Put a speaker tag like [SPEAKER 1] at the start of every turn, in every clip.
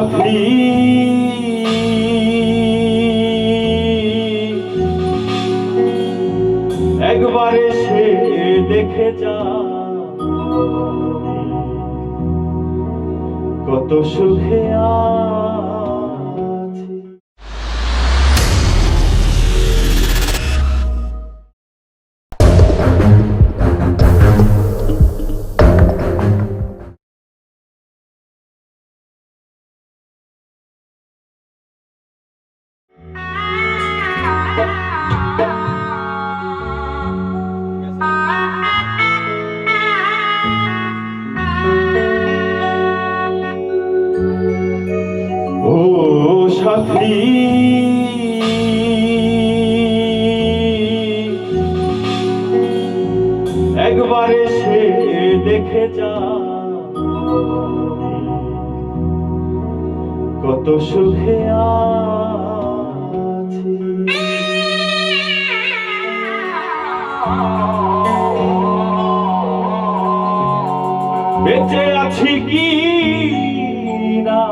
[SPEAKER 1] সাথী একবার এসে দেখে যা কত সুখে আছি। ও সাথী একবার এসে দেখে যা কত সুখে আছি। বেঁচে আছি কি না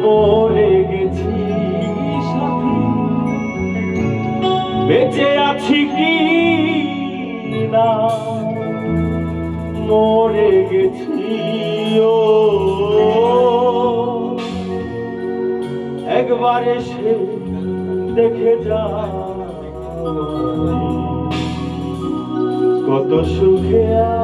[SPEAKER 1] মরে গেছি সাথী, বেঁচে আছি কি না মরে গেছি। ও একবার এসে দেখে যা কত সুখে আছি।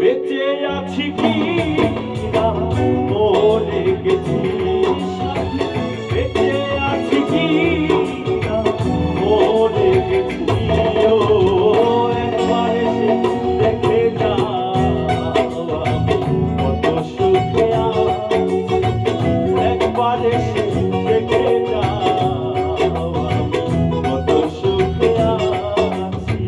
[SPEAKER 1] বেঁচে আছি কি না মরে গেছি সাথী, বেঁচে আছি কি না মরে গেছি। ও একবার এসে দেখে যা কত সুখে আছি। একবার এসে দেখে যা কত সুখে আছি।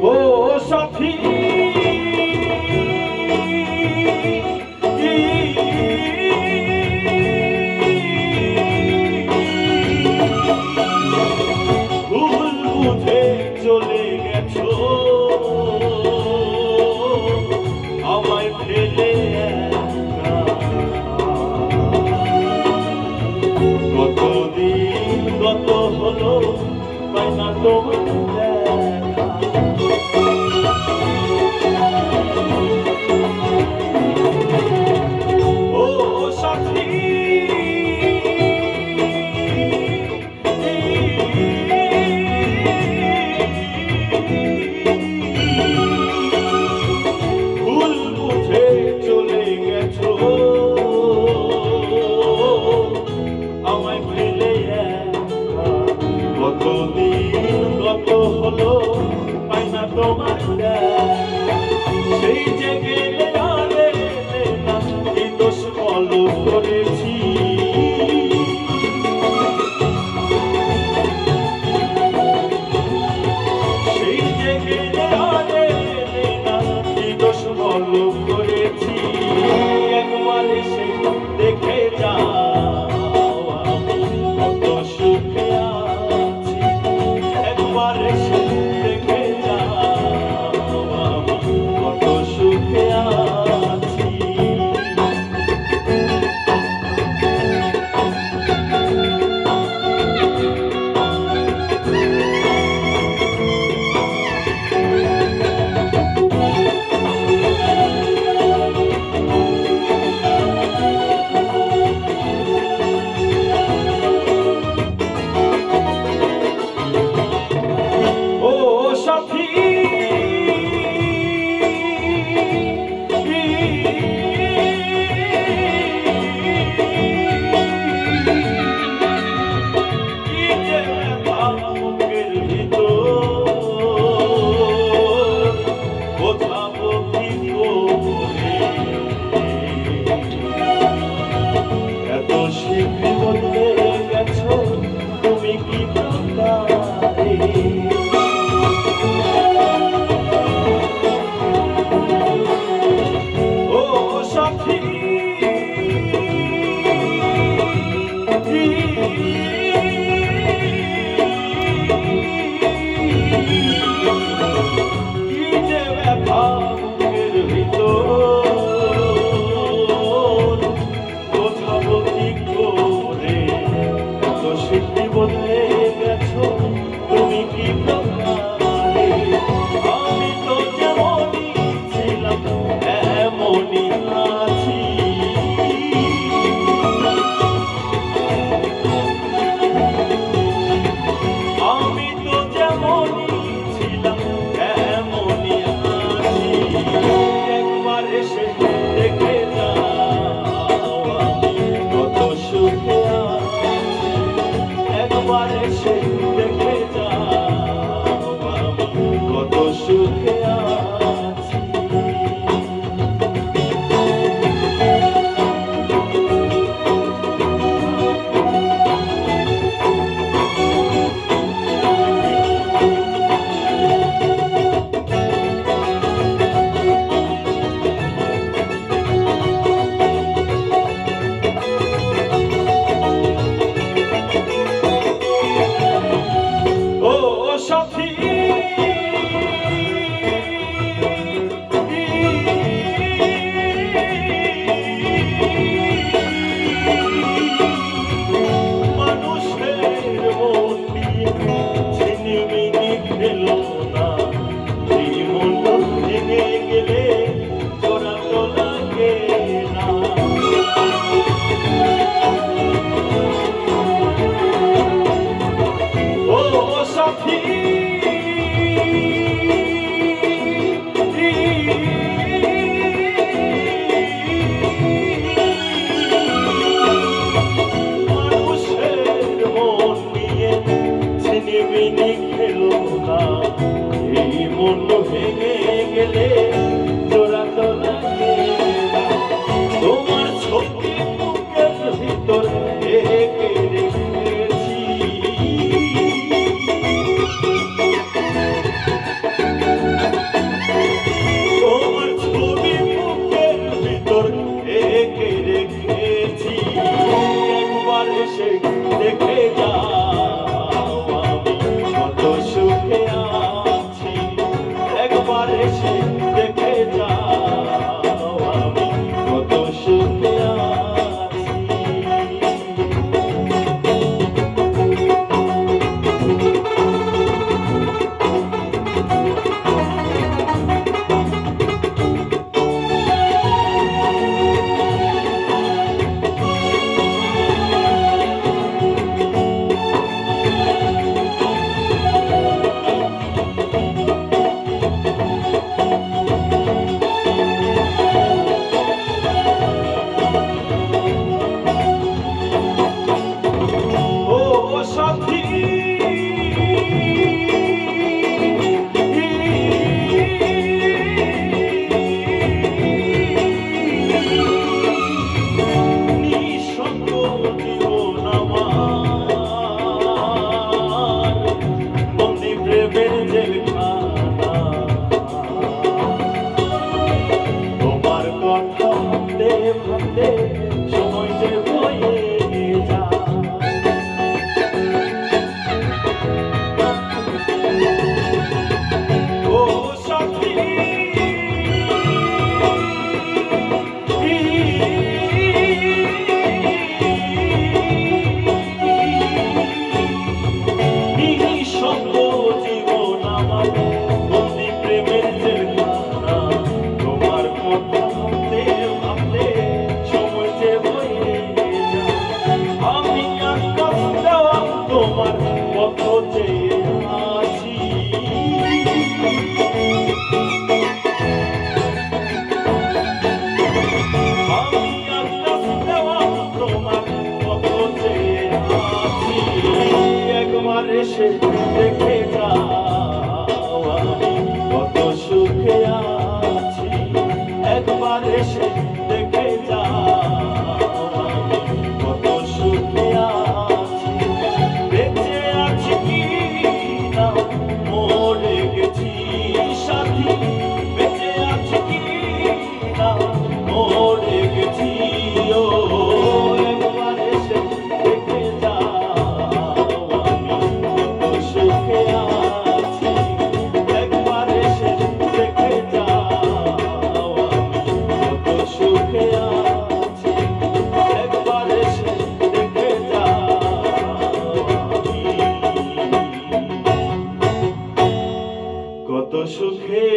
[SPEAKER 1] ও সাথী ভুল বুঝে চলে গেছো আমায় ফেলে একা। কতদিন কত হলো পাই না তোমার দেখা। ও সাথী ভুল বুঝে চলে গেছো আমায় ফেলে একা। কতদিন কত শিল্পী বদলে গেছো তুমি কি প্রকারে। ও সাথী কি যে ব্যথা বুকের ভিতর, বোঝাবো কি করে। এত শিল্পী বদলে গেছো তুমি কি প্রকারে। আমি তো যেমনই ছিলাম এমনই আছি। আমি তো যেমনই ছিলাম এমনই আছি। একবার এসে দেখে যাও আমি কত সুখে আছি। একবার এসে দেখে যাও আমি কত সুখে আছি। ও সাথী মানুষের মন নিয়ে ছিনিমিনি খেলো না। এই মন ভেঙে গেলে জোড়া তো লাগে না। ও সাথী মানুষের মন নিয়ে ছিনিমিনি খেলো না। এই মন ভেঙে গেলে জোড়া তো লাগে না। তোমার ছবি বুকের ভিতর এঁকে রেখেছি। তোমার ছবি বুকের ভিতর এঁকে রেখেছি। একবার এসে দেখে যাও আমি কত সুখে আছি। একবার এসে দেখে যাও আমি কত সুখে আছি। ও সাথী নিঃসঙ্গ জীবন আমার বন্দি প্রেমের জেলখানা। তোমার কথা ভাবতে ভাবতে সময় যে বয়ে যায়। ও সাথী নিঃসঙ্গ জীবন আমার বন্দি প্রেমের জেলখানা। তোমার কথা ভাবতে ভাবতে সময় যে বয়ে যায়। আমি আকাশ দেওয়া তোমার কত চেয়ে আছি। আমি আকাশ দেওয়া তোমার কত চেয়ে আছি। একবার এসে দেখে যাও আমি কত সুখে আছি। একবার এসে দেখে যাও আমি কত সুখে কত সুখে